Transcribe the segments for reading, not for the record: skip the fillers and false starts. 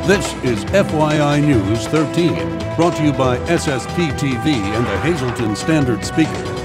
This is FYI News 13, brought to you by SSPTV and the Hazleton Standard Speaker.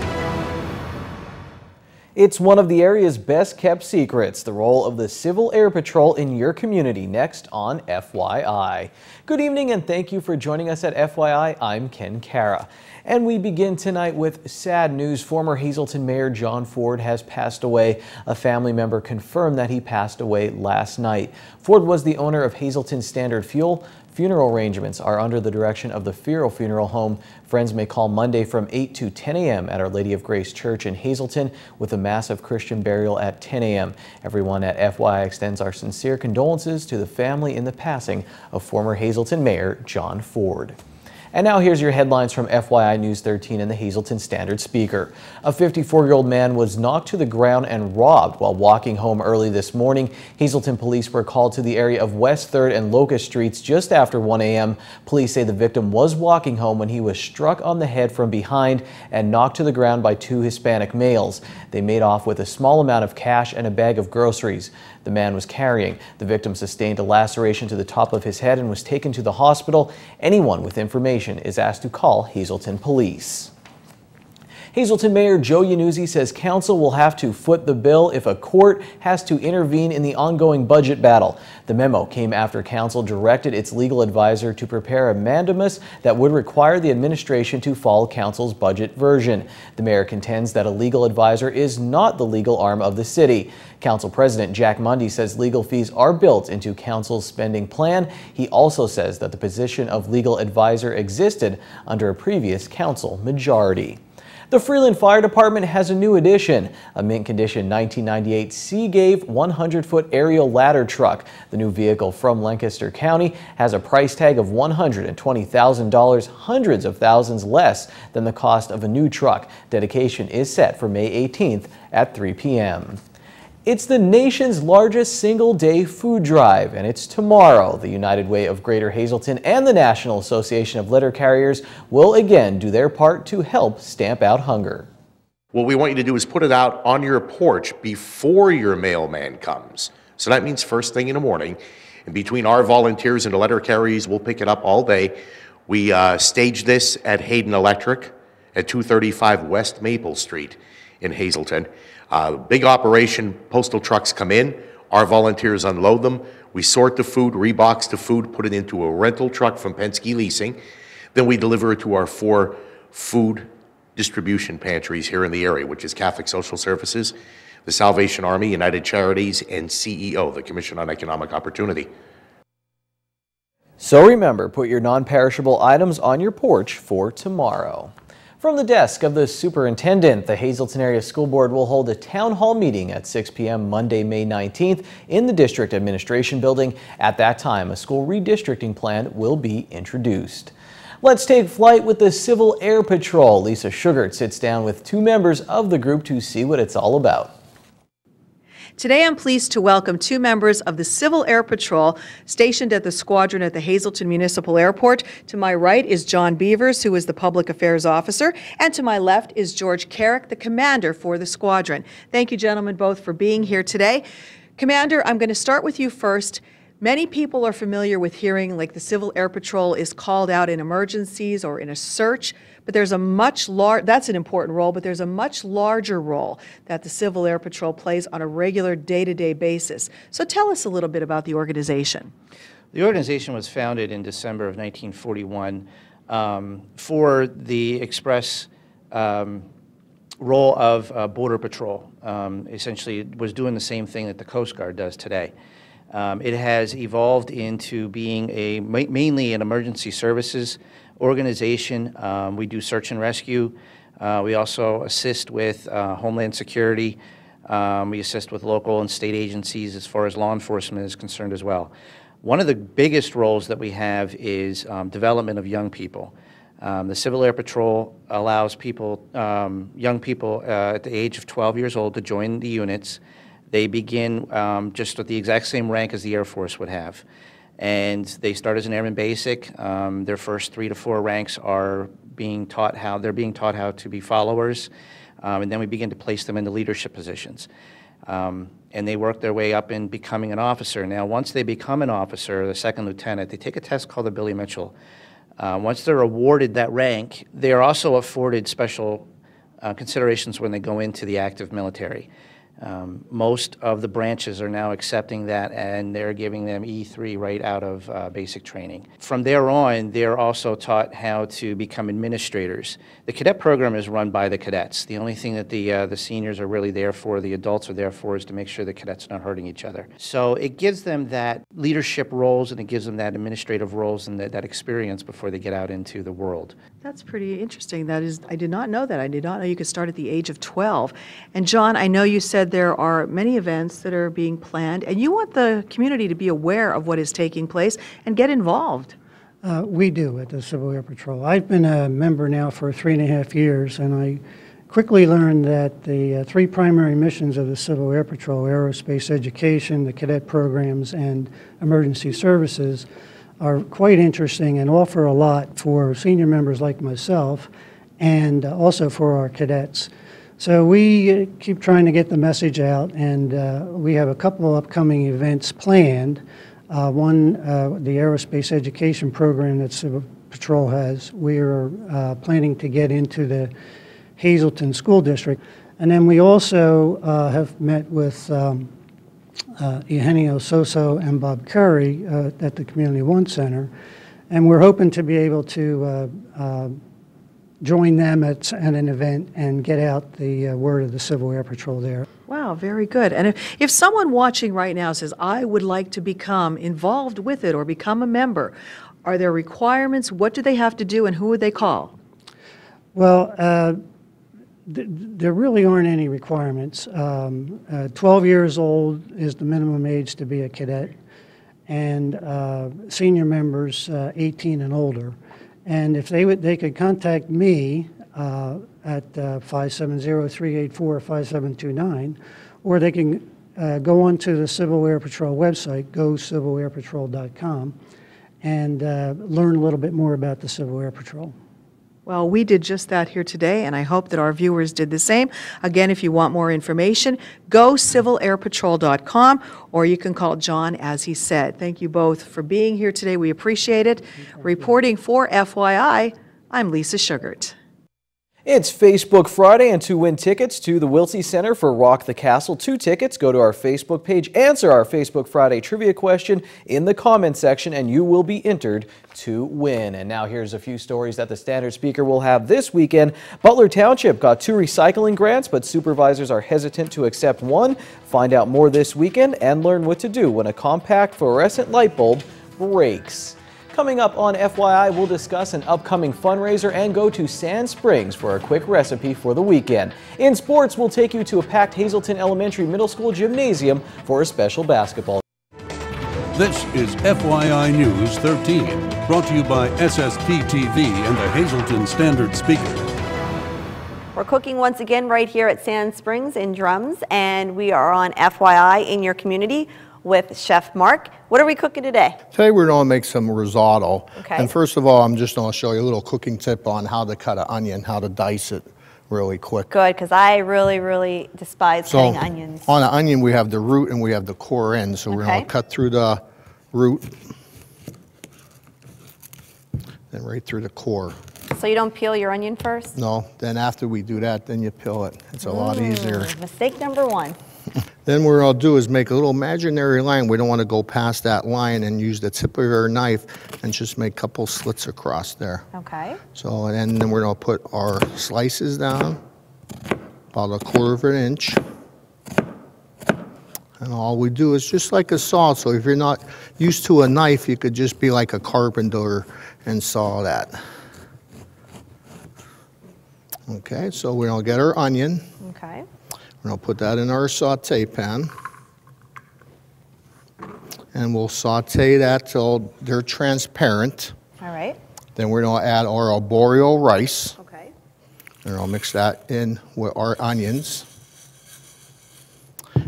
It's one of the area's best kept secrets, the role of the Civil Air Patrol in your community, next on FYI. Good evening and thank you for joining us at FYI. I'm Ken Cara. And we begin tonight with sad news. Former Hazleton Mayor John Ford has passed away. A family member confirmed that he passed away last night. Ford was the owner of Hazleton Standard Fuel. Funeral arrangements are under the direction of the Firo Funeral Home. Friends may call Monday from 8 to 10 a.m. at Our Lady of Grace Church in Hazleton with a massive Christian burial at 10 a.m. Everyone at FYI extends our sincere condolences to the family in the passing of former Hazleton Mayor John Ford. And now here's your headlines from FYI News 13 and the Hazleton Standard Speaker. A 54-year-old man was knocked to the ground and robbed while walking home early this morning. Hazleton police were called to the area of West 3rd and Locust Streets just after 1 a.m. Police say the victim was walking home when he was struck on the head from behind and knocked to the ground by two Hispanic males. They made off with a small amount of cash and a bag of groceries the man was carrying. The victim sustained a laceration to the top of his head and was taken to the hospital. Anyone with information is asked to call Hazleton Police. Hazleton Mayor Joe Yannuzzi says council will have to foot the bill if a court has to intervene in the ongoing budget battle. The memo came after council directed its legal advisor to prepare a mandamus that would require the administration to follow council's budget version. The mayor contends that a legal advisor is not the legal arm of the city. Council President Jack Mundy says legal fees are built into council's spending plan. He also says that the position of legal advisor existed under a previous council majority. The Freeland Fire Department has a new addition, a mint condition 1998 Seagave 100-foot aerial ladder truck. The new vehicle from Lancaster County has a price tag of $120,000, hundreds of thousands less than the cost of a new truck. Dedication is set for May 18th at 3 p.m. It's the nation's largest single-day food drive, and it's tomorrow. The United Way of Greater Hazleton and the National Association of Letter Carriers will again do their part to help stamp out hunger. What we want you to do is put it out on your porch before your mailman comes. So that means first thing in the morning. And between our volunteers and the letter carriers, we'll pick it up all day. We stage this at Hayden Electric at 235 West Maple Street in Hazleton. Big operation, postal trucks come in, our volunteers unload them, we sort the food, rebox the food, put it into a rental truck from Penske Leasing, then we deliver it to our 4 food distribution pantries here in the area, which is Catholic Social Services, the Salvation Army, United Charities, and CEO, the Commission on Economic Opportunity. So remember, put your non-perishable items on your porch for tomorrow. From the desk of the superintendent, the Hazleton Area School Board will hold a town hall meeting at 6 p.m. Monday, May 19th in the district administration building. At that time, a school redistricting plan will be introduced. Let's take flight with the Civil Air Patrol. Lisa Sugart sits down with 2 members of the group to see what it's all about. Today I'm pleased to welcome 2 members of the Civil Air Patrol stationed at the squadron at the Hazleton Municipal Airport. To my right is John Beavers, who is the Public Affairs Officer, and to my left is George Carrick, the Commander for the squadron. Thank you, gentlemen, both for being here today. Commander, I'm going to start with you first. Many people are familiar with hearing like the Civil Air Patrol is called out in emergencies or in a search, but there's a that's an important role, but there's a much larger role that the Civil Air Patrol plays on a regular day-to-day basis. So tell us a little bit about the organization. The organization was founded in December of 1941 for the express role of Border Patrol. Essentially, it was doing the same thing that the Coast Guard does today. It has evolved into being mainly an emergency services organization. We do search and rescue. We also assist with Homeland Security. We assist with local and state agencies as far as law enforcement is concerned as well. One of the biggest roles that we have is development of young people. The Civil Air Patrol allows people, young people at the age of 12 years old to join the units. They begin just at the exact same rank as the Air Force would have. And they start as an Airman Basic. Their first 3 to 4 ranks are being taught how to be followers. And then we begin to place them into leadership positions. and they work their way up in becoming an officer. Now, once they become an officer, the second lieutenant, they take a test called the Billy Mitchell. Once they're awarded that rank, they are also afforded special considerations when they go into the active military. Most of the branches are now accepting that, and they're giving them E3 right out of basic training. From there on, they're also taught how to become administrators. The cadet program is run by the cadets. The only thing that the seniors are really there for, the adults are there for, is to make sure the cadets are not hurting each other. So it gives them that leadership roles, and it gives them that administrative roles and that experience before they get out into the world. That's pretty interesting. That is, I did not know that. I did not know you could start at the age of 12. And John, I know you said there are many events that are being planned, and you want the community to be aware of what is taking place and get involved. We do at the Civil Air Patrol. I've been a member now for 3.5 years, and I quickly learned that the three primary missions of the Civil Air Patrol, aerospace education, the cadet programs, and emergency services, are quite interesting and offer a lot for senior members like myself, and also for our cadets. So we keep trying to get the message out, and we have a couple of upcoming events planned. One, the aerospace education program that Civil Patrol has. We are planning to get into the Hazleton School District. And then we also have met with Eugenio Soso and Bob Curry at the Community One Center, and we're hoping to be able to join them at an event and get out the word of the Civil Air Patrol there. Wow, very good. And if someone watching right now says, I would like to become involved with it or become a member, are there requirements? What do they have to do, and who would they call? Well, there really aren't any requirements. 12 years old is the minimum age to be a cadet, and senior members 18 and older. And if they could contact me at 570-384-5729, or they can go onto the Civil Air Patrol website, gocivilairpatrol.com, and learn a little bit more about the Civil Air Patrol. Well, we did just that here today, and I hope that our viewers did the same. Again, if you want more information, go civilairpatrol.com, or you can call John, as he said. Thank you both for being here today. We appreciate it. Reporting for FYI, I'm Lisa Sugart. It's Facebook Friday, and to win tickets to the Wilsey Center for Rock the Castle, 2 tickets, go to our Facebook page, answer our Facebook Friday trivia question in the comments section, and you will be entered to win. And now here's a few stories that the Standard Speaker will have this weekend. Butler Township got 2 recycling grants, but supervisors are hesitant to accept one. Find out more this weekend and learn what to do when a compact fluorescent light bulb breaks. Coming up on FYI, we'll discuss an upcoming fundraiser and go to Sand Springs for a quick recipe for the weekend. In sports, we'll take you to a packed Hazleton Elementary Middle School gymnasium for a special basketball. This is FYI News 13, brought to you by SSPTV and the Hazleton Standard Speaker. We're cooking once again right here at Sand Springs in Drums, and we are on FYI in your community with Chef Mark. What are we cooking today? Today we're going to make some risotto. Okay. And first of all, I'm just going to show you a little cooking tip on how to cut an onion, how to dice it really quick. Good, because I really despise cutting onions. On an onion, we have the root and we have the core end. So we're going to cut through the root and right through the core. So you don't peel your onion first? No, then after we do that, then you peel it. It's a lot easier. Mistake number 1. Then what I'll do is make a little imaginary line. We don't want to go past that line, and use the tip of your knife and just make a couple slits across there. Okay. So, and then we're going to put our slices down, about 1/4 of an inch. And all we do is just like a saw. So if you're not used to a knife, you could just be like a carpenter and saw that. Okay, so we're going to get our onion. Okay. We're going to put that in our saute pan. And we'll saute that till they're transparent. All right. Then we're going to add our arborio rice. Okay. And I'll mix that in with our onions.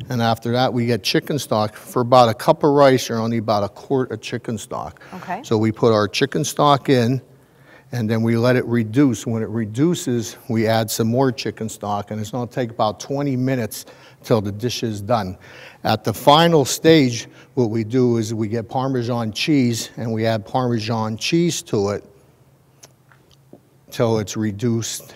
And after that, we get chicken stock. For about a cup of rice, you're only about 1/4 of chicken stock. Okay. So we put our chicken stock in, and then we let it reduce. When it reduces, we add some more chicken stock, and it's going to take about 20 minutes till the dish is done. At the final stage, what we do is we get Parmesan cheese, and we add Parmesan cheese to it till it's reduced,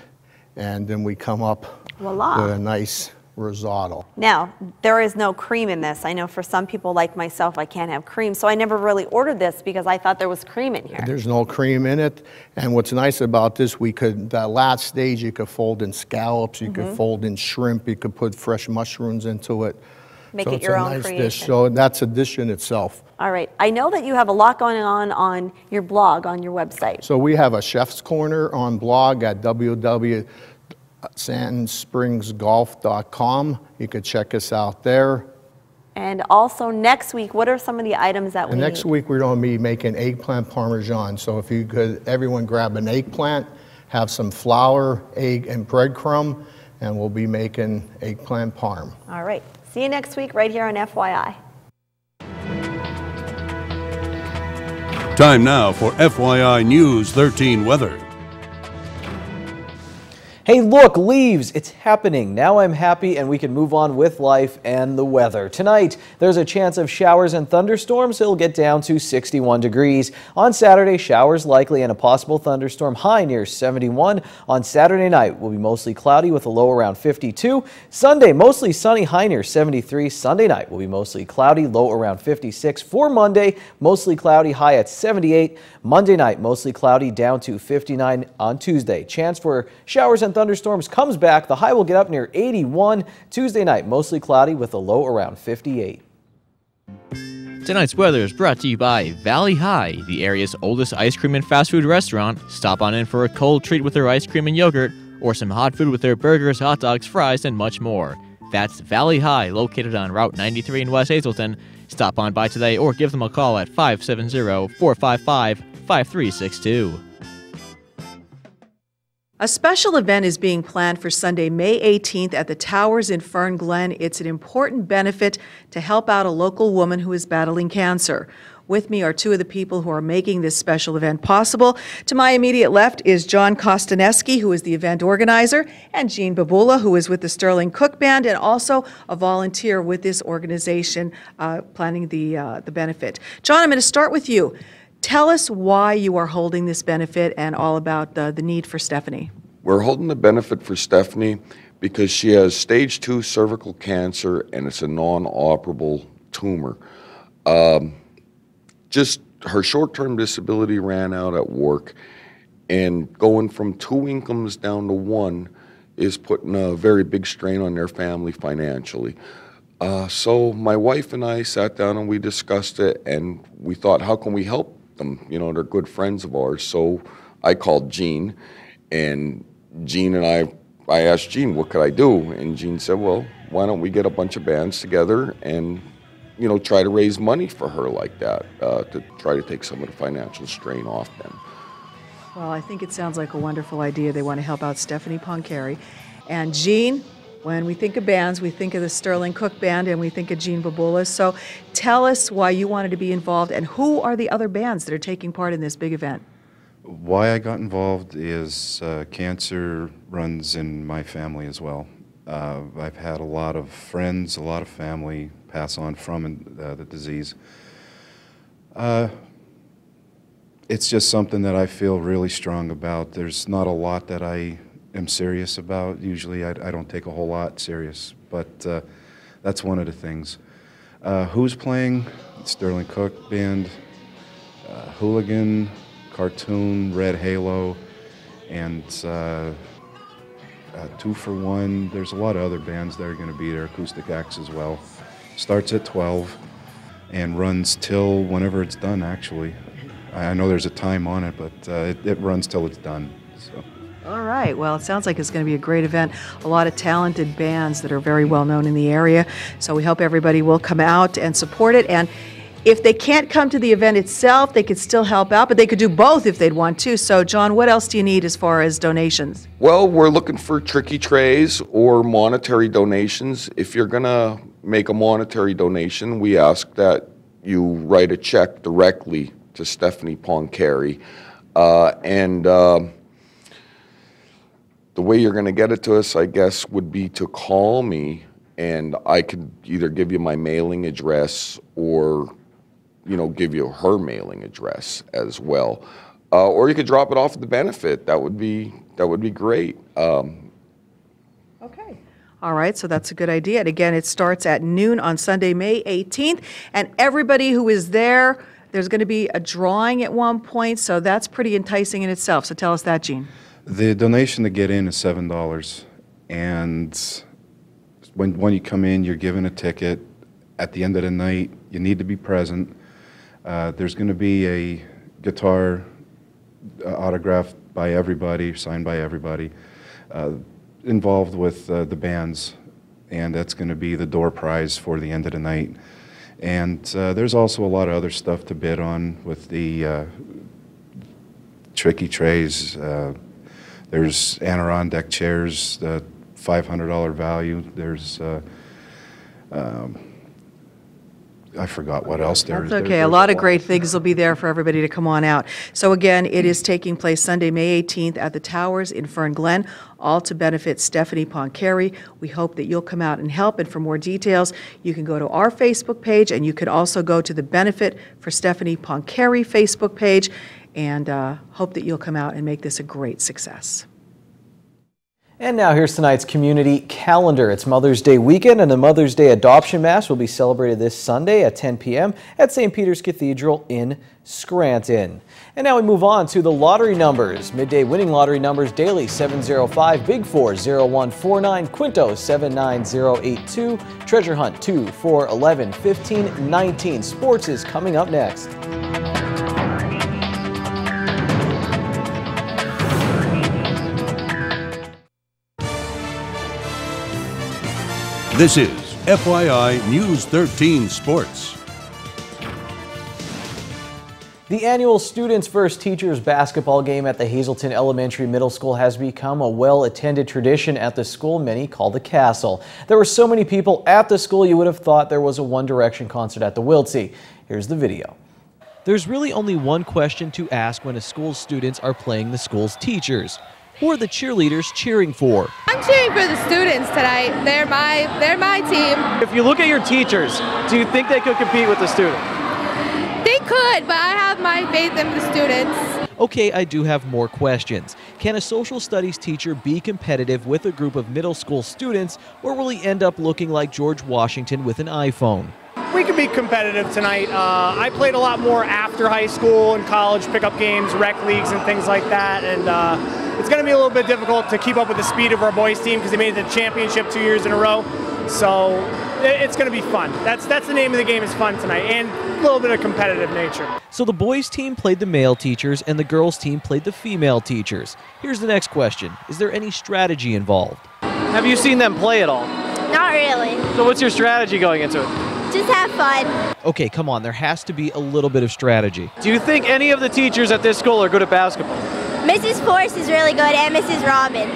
and then we come up Voila. with a nice risotto. Now, there is no cream in this. I know for some people like myself, I can't have cream, so I never really ordered this because I thought there was cream in here. There's no cream in it, and what's nice about this, that last stage, you could fold in scallops, you could fold in shrimp, you could put fresh mushrooms into it. Make so it your own nice creation. dish. So that's a dish in itself. All right. I know that you have a lot going on your blog, on your website. So we have a chef's corner on blog at sandspringsgolf.com. You could check us out there. And also next week, what are some of the items that we need? Next week we're going to be making eggplant parmesan. So if you could, everyone grab an eggplant, have some flour, egg, and breadcrumb, and we'll be making eggplant parm. All right. See you next week right here on FYI. Time now for FYI News 13 weather. Hey, look, leaves, it's happening. Now I'm happy and we can move on with life and the weather. Tonight, there's a chance of showers and thunderstorms. It'll get down to 61 degrees. On Saturday, showers likely and a possible thunderstorm, high near 71. On Saturday night, will be mostly cloudy with a low around 52. Sunday, mostly sunny, high near 73. Sunday night will be mostly cloudy, low around 56. For Monday, mostly cloudy, high at 78. Monday night, mostly cloudy, down to 59 on Tuesday. Chance for showers and thunderstorms comes back. The high will get up near 81. Tuesday night, mostly cloudy with a low around 58. Tonight's weather is brought to you by Valley High, the area's oldest ice cream and fast food restaurant. Stop on in for a cold treat with their ice cream and yogurt, or some hot food with their burgers, hot dogs, fries, and much more. That's Valley High, located on Route 93 in West Hazleton. Stop on by today or give them a call at 570-455-5362. A special event is being planned for Sunday, May 18th at the Towers in Fern Glen. It's an important benefit to help out a local woman who is battling cancer. With me are two of the people who are making this special event possible. To my immediate left is John Kostaneski, who is the event organizer, and Jean Babula, who is with the Sterling Cook Band and also a volunteer with this organization planning the benefit. John, I'm going to start with you. Tell us why you are holding this benefit and all about the need for Stephanie. We're holding the benefit for Stephanie because she has stage 2 cervical cancer and it's a non-operable tumor. Just her short-term disability ran out at work, and going from 2 incomes down to 1 is putting a very big strain on their family financially. So my wife and I sat down and we discussed it, and we thought, how can we help them? You know, they're good friends of ours. So I called Jean, and Jean and I asked Jean, what could I do? And Jean said, well, why don't we get a bunch of bands together and, you know, try to raise money for her like that, to try to take some of the financial strain off them. Well, I think it sounds like a wonderful idea. They want to help out Stephanie Poncari. And Jean, when we think of bands, we think of the Sterling Cook Band and we think of Jean Babula. So tell us why you wanted to be involved and who are the other bands that are taking part in this big event? Why I got involved is cancer runs in my family as well. I've had a lot of friends, a lot of family pass on from the disease. It's just something that I feel really strong about. There's not a lot that I am serious about. Usually I don't take a whole lot serious, but that's one of the things. Who's playing? Sterling Cook Band, Hooligan, Cartoon, Red Halo, and 2 for 1. There's a lot of other bands that are going to be there, acoustic acts as well. Starts at 12 and runs till whenever it's done, actually. I know there's a time on it, but it runs till it's done. So. All right. Well, it sounds like it's going to be a great event. A lot of talented bands that are very well known in the area. So we hope everybody will come out and support it. And if they can't come to the event itself, they could still help out, but they could do both if they'd want to. So, John, what else do you need as far as donations? Well, we're looking for tricky trays or monetary donations. If you're going to make a monetary donation, we ask that you write a check directly to Stephanie Poncari. And the way you're going to get it to us, I guess, would be to call me, and I could either give you my mailing address or, you know, give you her mailing address as well. Or you could drop it off at the benefit. That would be great. Okay. All right, so that's a good idea. And again, it starts at noon on Sunday, May 18th. And everybody who is there, there's going to be a drawing at one point, so that's pretty enticing in itself. So tell us that, Gene. The donation to get in is $7, and when you come in, you're given a ticket. At the end of the night, you need to be present. There's going to be a guitar autographed by everybody, signed by everybody, involved with the bands, and that's going to be the door prize for the end of the night. And there's also a lot of other stuff to bid on with the tricky trays. There's Adirondack chairs, $500 value. There's, I forgot what else there is. That's okay. A lot of great things will be there for everybody to come on out. So again, it is taking place Sunday, May 18th at the Towers in Fern Glen, all to benefit Stephanie Poncari. We hope that you'll come out and help. And for more details, you can go to our Facebook page, and you could also go to the Benefit for Stephanie Poncari Facebook page, and hope that you'll come out and make this a great success. And now here's tonight's community calendar. It's Mother's Day weekend, and the Mother's Day Adoption Mass will be celebrated this Sunday at 10 p.m. at St. Peter's Cathedral in Scranton. And now we move on to the lottery numbers. Midday winning lottery numbers daily 705, Big 4 0149, Quinto 79082, Treasure Hunt 2 4 11 15 19. Sports is coming up next. This is FYI News 13 Sports. The annual Students vs. Teachers basketball game at the Hazelton Elementary Middle School has become a well-attended tradition at the school many call the Castle. There were so many people at the school you would have thought there was a One Direction concert at the Wiltsey. Here's the video. There's really only one question to ask when a school's students are playing the school's teachers. Who are the cheerleaders cheering for? I'm cheering for the students tonight. They're my team. If you look at your teachers, do you think they could compete with the students? They could, but I have my faith in the students. Okay, I do have more questions. Can a social studies teacher be competitive with a group of middle school students, or will he end up looking like George Washington with an iPhone? We could be competitive tonight. I played a lot more after high school and college, pickup games, rec leagues, and things like that. And it's going to be a little bit difficult to keep up with the speed of our boys team because they made it to the championship 2 years in a row. So it's going to be fun. That's the name of the game, is fun tonight, and a little bit of competitive nature. So the boys team played the male teachers and the girls team played the female teachers. Here's the next question. Is there any strategy involved? Have you seen them play at all? Not really. So what's your strategy going into it? Just have fun. Okay, come on. There has to be a little bit of strategy. Do you think any of the teachers at this school are good at basketball? Mrs. Force is really good, and Mrs. Robbins.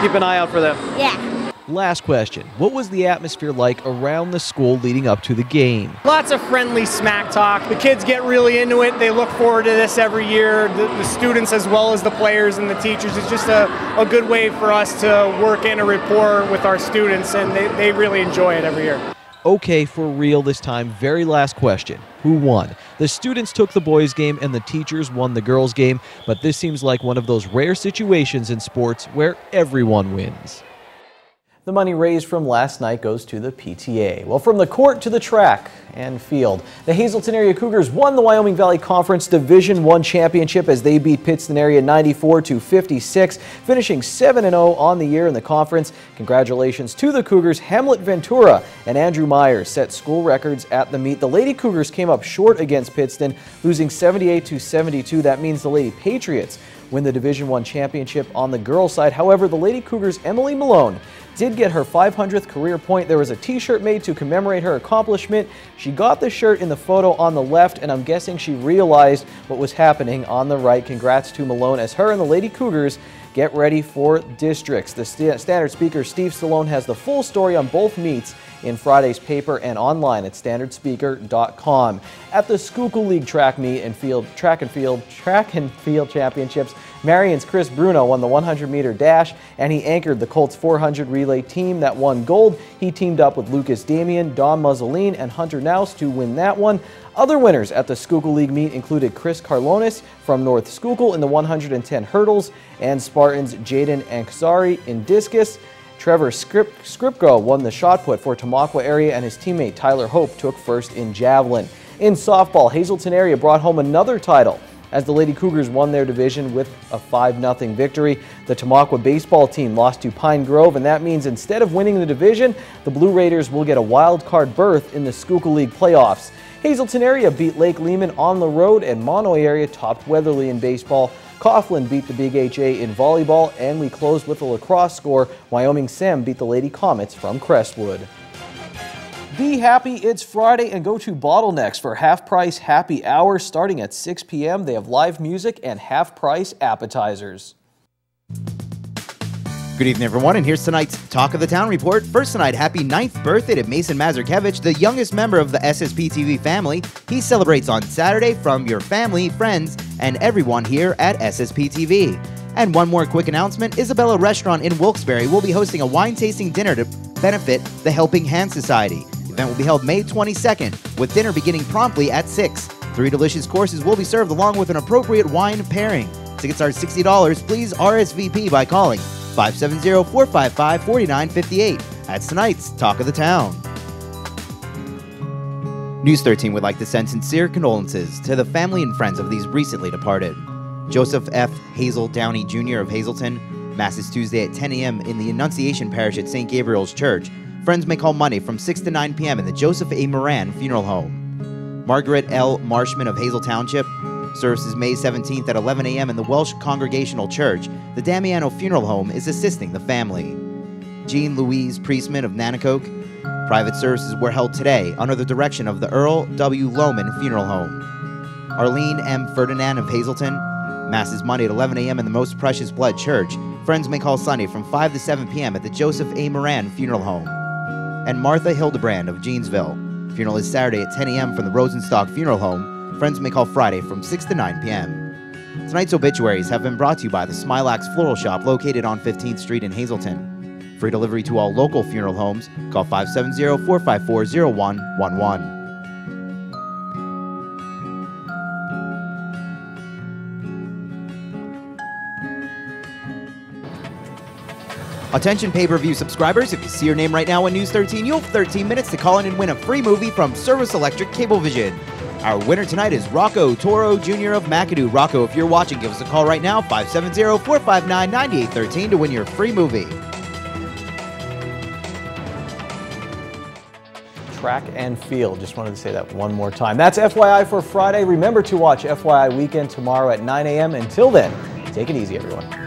Keep an eye out for them. Yeah. Last question. What was the atmosphere like around the school leading up to the game? Lots of friendly smack talk. The kids get really into it. They look forward to this every year. The students as well as the players and the teachers. It's just a good way for us to work in a rapport with our students, and they really enjoy it every year. Okay, for real this time, very last question. Who won? The students took the boys' game and the teachers won the girls' game, but this seems like one of those rare situations in sports where everyone wins. The money raised from last night goes to the PTA. Well, from the court to the track and field, the Hazelton Area Cougars won the Wyoming Valley Conference Division I championship as they beat Pittston Area 94-56, finishing 7-0 on the year in the conference. Congratulations to the Cougars. Hamlet Ventura and Andrew Myers set school records at the meet. The Lady Cougars came up short against Pittston, losing 78-72. That means the Lady Patriots win the Division I championship on the girls' side. However, the Lady Cougars' Emily Malone did get her 500th career point. There was a t-shirt made to commemorate her accomplishment. She got the shirt in the photo on the left, and I'm guessing she realized what was happening on the right. Congrats to Malone as her and the Lady Cougars get ready for districts. The Standard Speaker Steve Stallone has the full story on both meets in Friday's paper and online at standardspeaker.com. At the Schuylkill League track and field championships, Marion's Chris Bruno won the 100-meter dash, and he anchored the Colts 400 relay team that won gold. He teamed up with Lucas Damian, Don Mussolini, and Hunter Naus to win that one. Other winners at the Schuylkill League meet included Chris Carlonis from North Schuylkill in the 110 hurdles, and Spartans Jaden Ankasari in discus. Trevor Skripko won the shot put for Tamaqua area, and his teammate Tyler Hope took first in javelin. In softball, Hazleton area brought home another title as the Lady Cougars won their division with a 5-0 victory. The Tamaqua baseball team lost to Pine Grove, and that means instead of winning the division, the Blue Raiders will get a wild card berth in the Schuylkill League playoffs. Hazleton area beat Lake Lehman on the road, and Monoy area topped Weatherly in baseball. Coughlin beat the Big HA in volleyball, and we closed with a lacrosse score. Wyoming Sem beat the Lady Comets from Crestwood. Be happy, it's Friday, and go to Bottlenecks for half-price happy hour starting at 6 p.m. They have live music and half-price appetizers. Good evening, everyone, and here's tonight's Talk of the Town report. First tonight, happy 9th birthday to Mason Mazurkevich, the youngest member of the SSPTV family. He celebrates on Saturday from your family, friends, and everyone here at SSPTV. And one more quick announcement, Isabella Restaurant in Wilkes-Barre will be hosting a wine tasting dinner to benefit the Helping Hand Society. The event will be held May 22nd, with dinner beginning promptly at 6. 3 delicious courses will be served along with an appropriate wine pairing. Tickets are $60. Please RSVP by calling 570-455-4958. That's tonight's Talk of the Town. News 13 would like to send sincere condolences to the family and friends of these recently departed. Joseph F. Hazel Downey Jr. of Hazleton. Mass is Tuesday at 10 a.m. in the Annunciation Parish at St. Gabriel's Church. Friends may call Monday from 6 to 9 p.m. in the Joseph A. Moran Funeral Home. Margaret L. Marshman of Hazel Township. Service is May 17th at 11 a.m. in the Welsh Congregational Church. The Damiano Funeral Home is assisting the family. Jean Louise Priestman of Nanacoke. Private services were held today under the direction of the Earl W. Lohman Funeral Home. Arlene M. Ferdinand of Hazleton. Mass is Monday at 11 a.m. in the Most Precious Blood Church. Friends may call Sunday from 5 to 7 p.m. at the Joseph A. Moran Funeral Home. And Martha Hildebrand of Jeansville. Funeral is Saturday at 10 a.m. from the Rosenstock Funeral Home. Friends may call Friday from 6 to 9 p.m. Tonight's obituaries have been brought to you by the Smilax Floral Shop located on 15th Street in Hazleton. Free delivery to all local funeral homes. Call 570-454-0111. Attention pay-per-view subscribers, if you see your name right now on News 13, you'll have 13 minutes to call in and win a free movie from Service Electric Cablevision. Our winner tonight is Rocco Toro Jr. of McAdoo. Rocco, if you're watching, give us a call right now, 570-459-9813 to win your free movie. Track and field. Just wanted to say that one more time. That's FYI for Friday. Remember to watch FYI Weekend tomorrow at 9 a.m. Until then, take it easy, everyone.